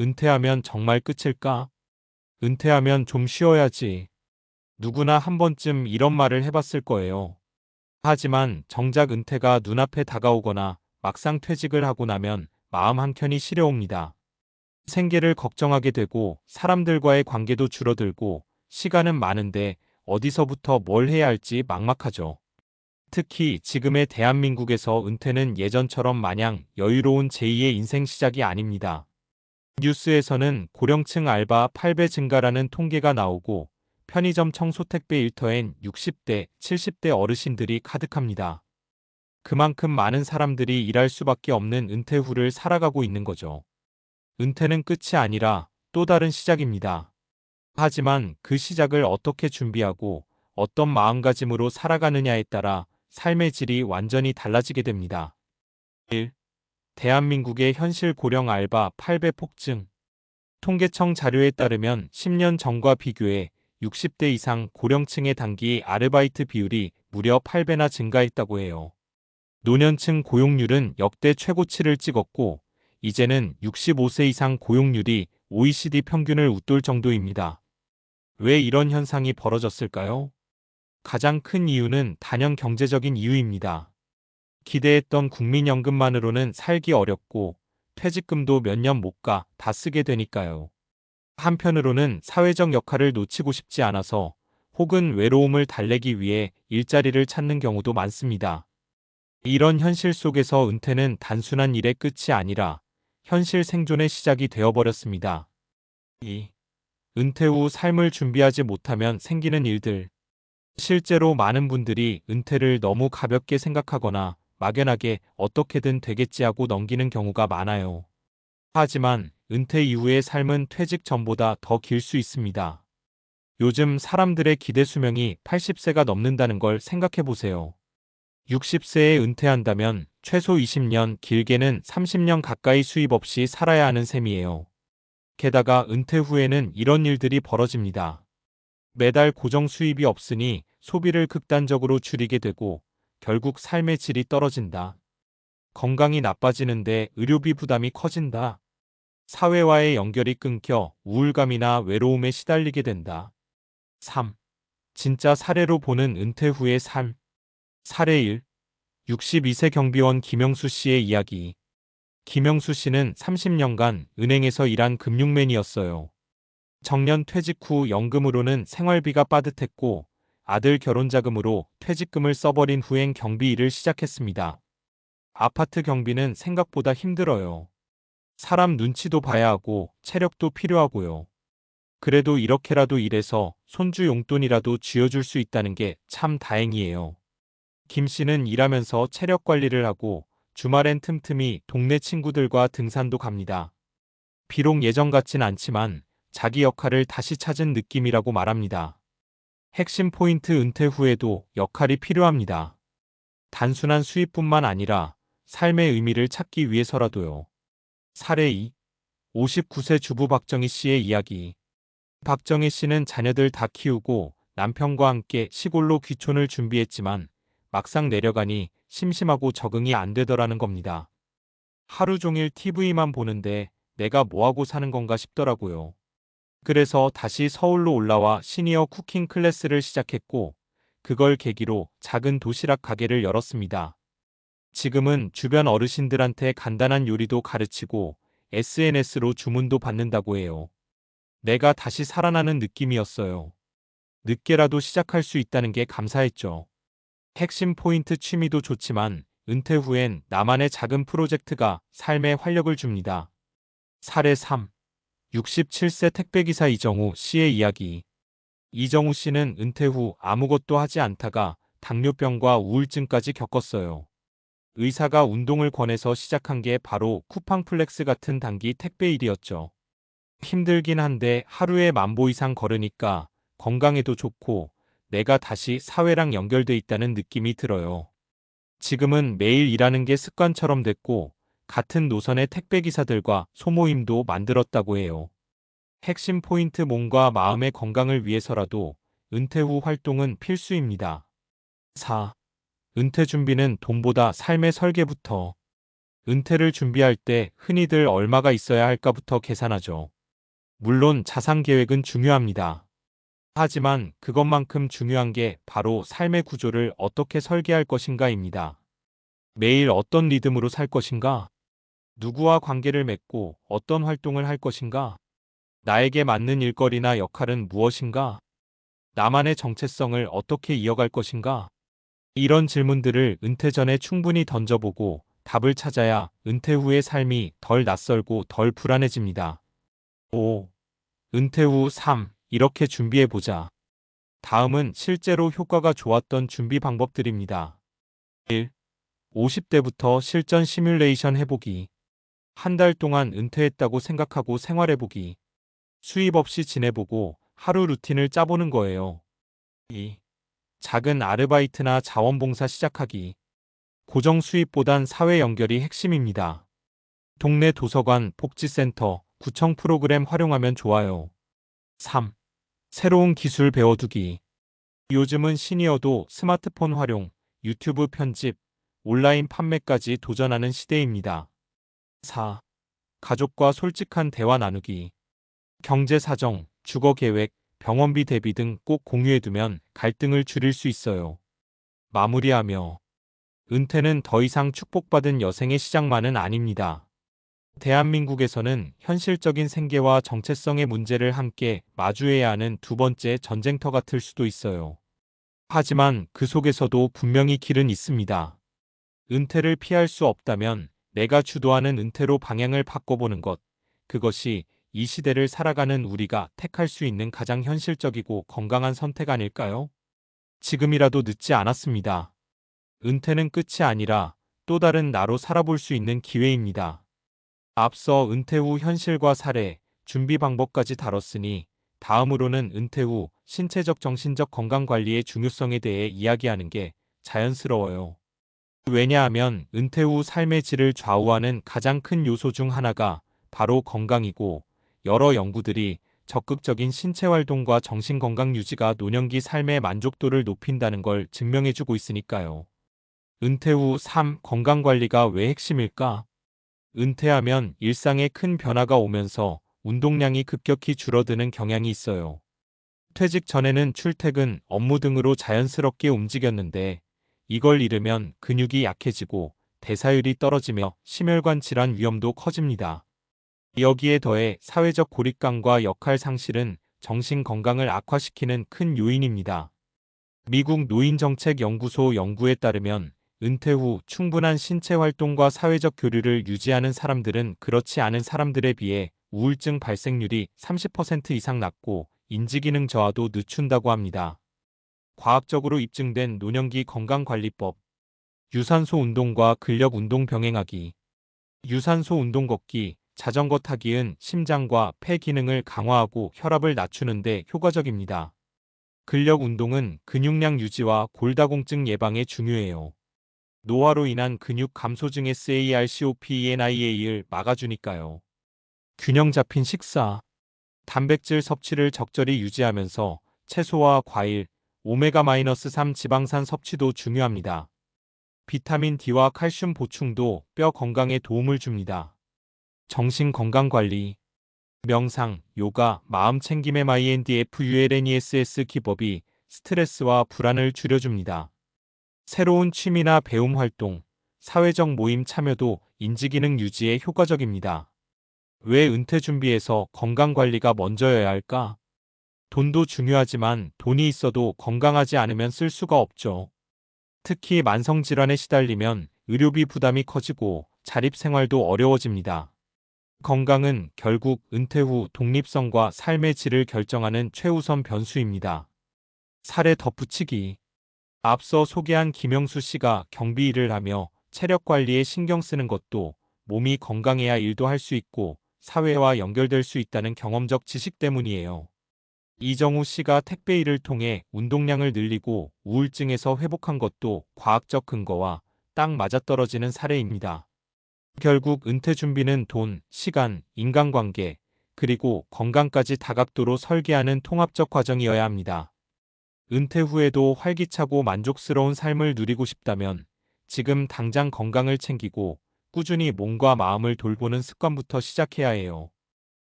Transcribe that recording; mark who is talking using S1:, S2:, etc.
S1: 은퇴하면 정말 끝일까? 은퇴하면 좀 쉬어야지. 누구나 한 번쯤 이런 말을 해봤을 거예요. 하지만 정작 은퇴가 눈앞에 다가오거나 막상 퇴직을 하고 나면 마음 한켠이 시려옵니다. 생계를 걱정하게 되고 사람들과의 관계도 줄어들고 시간은 많은데 어디서부터 뭘 해야 할지 막막하죠. 특히 지금의 대한민국에서 은퇴는 예전처럼 마냥 여유로운 제2의 인생 시작이 아닙니다. 뉴스에서는 고령층 알바 8배 증가라는 통계가 나오고 편의점 청소 택배 일터엔 60대, 70대 어르신들이 가득합니다. 그만큼 많은 사람들이 일할 수밖에 없는 은퇴 후를 살아가고 있는 거죠. 은퇴는 끝이 아니라 또 다른 시작입니다. 하지만 그 시작을 어떻게 준비하고 어떤 마음가짐으로 살아가느냐에 따라 삶의 질이 완전히 달라지게 됩니다. 1. 대한민국의 현실 고령 알바 8배 폭증. 통계청 자료에 따르면 10년 전과 비교해 60대 이상 고령층의 단기 아르바이트 비율이 무려 8배나 증가했다고 해요. 노년층 고용률은 역대 최고치를 찍었고 이제는 65세 이상 고용률이 OECD 평균을 웃돌 정도입니다. 왜 이런 현상이 벌어졌을까요? 가장 큰 이유는 단연 경제적인 이유입니다. 기대했던 국민연금만으로는 살기 어렵고 퇴직금도 몇 년 못 가 다 쓰게 되니까요. 한편으로는 사회적 역할을 놓치고 싶지 않아서 혹은 외로움을 달래기 위해 일자리를 찾는 경우도 많습니다. 이런 현실 속에서 은퇴는 단순한 일의 끝이 아니라 현실 생존의 시작이 되어버렸습니다. 2. 은퇴 후 삶을 준비하지 못하면 생기는 일들. 실제로 많은 분들이 은퇴를 너무 가볍게 생각하거나 막연하게 어떻게든 되겠지 하고 넘기는 경우가 많아요. 하지만 은퇴 이후의 삶은 퇴직 전보다 더 길 수 있습니다. 요즘 사람들의 기대 수명이 80세가 넘는다는 걸 생각해 보세요. 60세에 은퇴한다면 최소 20년, 길게는 30년 가까이 수입 없이 살아야 하는 셈이에요. 게다가 은퇴 후에는 이런 일들이 벌어집니다. 매달 고정 수입이 없으니 소비를 극단적으로 줄이게 되고 결국 삶의 질이 떨어진다. 건강이 나빠지는데 의료비 부담이 커진다. 사회와의 연결이 끊겨 우울감이나 외로움에 시달리게 된다. 3. 진짜 사례로 보는 은퇴 후의 삶. 사례 1. 62세 경비원 김영수 씨의 이야기. 김영수 씨는 30년간 은행에서 일한 금융맨이었어요. 정년 퇴직 후 연금으로는 생활비가 빠듯했고 아들 결혼 자금으로 퇴직금을 써버린 후엔 경비 일을 시작했습니다. 아파트 경비는 생각보다 힘들어요. 사람 눈치도 봐야 하고 체력도 필요하고요. 그래도 이렇게라도 일해서 손주 용돈이라도 쥐어줄 수 있다는 게 참 다행이에요. 김 씨는 일하면서 체력 관리를 하고 주말엔 틈틈이 동네 친구들과 등산도 갑니다. 비록 예전 같진 않지만 자기 역할을 다시 찾은 느낌이라고 말합니다. 핵심 포인트 은퇴 후에도 역할이 필요합니다. 단순한 수입뿐만 아니라 삶의 의미를 찾기 위해서라도요. 사례 2. 59세 주부 박정희 씨의 이야기. 박정희 씨는 자녀들 다 키우고 남편과 함께 시골로 귀촌을 준비했지만 막상 내려가니 심심하고 적응이 안 되더라는 겁니다. 하루 종일 TV만 보는데 내가 뭐하고 사는 건가 싶더라고요. 그래서 다시 서울로 올라와 시니어 쿠킹 클래스를 시작했고 그걸 계기로 작은 도시락 가게를 열었습니다. 지금은 주변 어르신들한테 간단한 요리도 가르치고 SNS로 주문도 받는다고 해요. 내가 다시 살아나는 느낌이었어요. 늦게라도 시작할 수 있다는 게 감사했죠. 핵심 포인트 취미도 좋지만 은퇴 후엔 나만의 작은 프로젝트가 삶에 활력을 줍니다. 사례 3. 67세 택배기사 이정우 씨의 이야기. 이정우 씨는 은퇴 후 아무것도 하지 않다가 당뇨병과 우울증까지 겪었어요. 의사가 운동을 권해서 시작한 게 바로 쿠팡플렉스 같은 단기 택배 일이었죠. 힘들긴 한데 하루에 10,000보 이상 걸으니까 건강에도 좋고 내가 다시 사회랑 연결돼 있다는 느낌이 들어요. 지금은 매일 일하는 게 습관처럼 됐고 같은 노선의 택배기사들과 소모임도 만들었다고 해요. 핵심 포인트 몸과 마음의 건강을 위해서라도 은퇴 후 활동은 필수입니다. 4. 은퇴 준비는 돈보다 삶의 설계부터. 은퇴를 준비할 때 흔히들 얼마가 있어야 할까부터 계산하죠. 물론 자산 계획은 중요합니다. 하지만 그것만큼 중요한 게 바로 삶의 구조를 어떻게 설계할 것인가입니다. 매일 어떤 리듬으로 살 것인가? 누구와 관계를 맺고 어떤 활동을 할 것인가? 나에게 맞는 일거리나 역할은 무엇인가? 나만의 정체성을 어떻게 이어갈 것인가? 이런 질문들을 은퇴 전에 충분히 던져보고 답을 찾아야 은퇴 후의 삶이 덜 낯설고 덜 불안해집니다. 5. 은퇴 후 3. 이렇게 준비해보자. 다음은 실제로 효과가 좋았던 준비 방법들입니다. 1. 50대부터 실전 시뮬레이션 해보기. 한 달 동안 은퇴했다고 생각하고 생활해보기. 수입 없이 지내보고 하루 루틴을 짜보는 거예요. 2. 작은 아르바이트나 자원봉사 시작하기. 고정 수입보단 사회 연결이 핵심입니다. 동네 도서관, 복지센터, 구청 프로그램 활용하면 좋아요. 3. 새로운 기술 배워두기. 요즘은 시니어도 스마트폰 활용, 유튜브 편집, 온라인 판매까지 도전하는 시대입니다. 4. 가족과 솔직한 대화 나누기. 경제 사정, 주거 계획, 병원비 대비 등 꼭 공유해두면 갈등을 줄일 수 있어요. 마무리하며 은퇴는 더 이상 축복받은 여생의 시작만은 아닙니다. 대한민국에서는 현실적인 생계와 정체성의 문제를 함께 마주해야 하는 두 번째 전쟁터 같을 수도 있어요. 하지만 그 속에서도 분명히 길은 있습니다. 은퇴를 피할 수 없다면 내가 주도하는 은퇴로 방향을 바꿔보는 것, 그것이 이 시대를 살아가는 우리가 택할 수 있는 가장 현실적이고 건강한 선택 아닐까요? 지금이라도 늦지 않았습니다. 은퇴는 끝이 아니라 또 다른 나로 살아볼 수 있는 기회입니다. 앞서 은퇴 후 현실과 사례, 준비 방법까지 다뤘으니 다음으로는 은퇴 후 신체적 정신적 건강 관리의 중요성에 대해 이야기하는 게 자연스러워요. 왜냐하면 은퇴 후 삶의 질을 좌우하는 가장 큰 요소 중 하나가 바로 건강이고 여러 연구들이 적극적인 신체 활동과 정신 건강 유지가 노년기 삶의 만족도를 높인다는 걸 증명해주고 있으니까요. 은퇴 후 삶 건강 관리가 왜 핵심일까? 은퇴하면 일상에 큰 변화가 오면서 운동량이 급격히 줄어드는 경향이 있어요. 퇴직 전에는 출퇴근, 업무 등으로 자연스럽게 움직였는데 이걸 잃으면 근육이 약해지고 대사율이 떨어지며 심혈관 질환 위험도 커집니다. 여기에 더해 사회적 고립감과 역할 상실은 정신 건강을 악화시키는 큰 요인입니다. 미국 노인정책연구소 연구에 따르면 은퇴 후 충분한 신체 활동과 사회적 교류를 유지하는 사람들은 그렇지 않은 사람들에 비해 우울증 발생률이 30% 이상 낮고 인지기능 저하도 늦춘다고 합니다. 과학적으로 입증된 노년기 건강관리법. 유산소 운동과 근력 운동 병행하기. 유산소 운동 걷기, 자전거 타기는 심장과 폐 기능을 강화하고 혈압을 낮추는 데 효과적입니다. 근력 운동은 근육량 유지와 골다공증 예방에 중요해요. 노화로 인한 근육 감소증 SARCOPENIA를 막아주니까요. 균형 잡힌 식사. 단백질 섭취를 적절히 유지하면서 채소와 과일, 오메가-3 지방산 섭취도 중요합니다. 비타민 D와 칼슘 보충도 뼈 건강에 도움을 줍니다. 정신 건강 관리. 명상, 요가, 마음 챙김의 MINDFULNESS 기법이 스트레스와 불안을 줄여줍니다. 새로운 취미나 배움 활동, 사회적 모임 참여도 인지기능 유지에 효과적입니다. 왜 은퇴 준비에서 건강관리가 먼저여야 할까? 돈도 중요하지만 돈이 있어도 건강하지 않으면 쓸 수가 없죠. 특히 만성질환에 시달리면 의료비 부담이 커지고 자립생활도 어려워집니다. 건강은 결국 은퇴 후 독립성과 삶의 질을 결정하는 최우선 변수입니다. 사례 덧붙이기. 앞서 소개한 김영수 씨가 경비 일을 하며 체력 관리에 신경 쓰는 것도 몸이 건강해야 일도 할 수 있고 사회와 연결될 수 있다는 경험적 지식 때문이에요. 이정우 씨가 택배 일을 통해 운동량을 늘리고 우울증에서 회복한 것도 과학적 근거와 딱 맞아떨어지는 사례입니다. 결국 은퇴 준비는 돈, 시간, 인간관계, 그리고 건강까지 다각도로 설계하는 통합적 과정이어야 합니다. 은퇴 후에도 활기차고 만족스러운 삶을 누리고 싶다면 지금 당장 건강을 챙기고 꾸준히 몸과 마음을 돌보는 습관부터 시작해야 해요.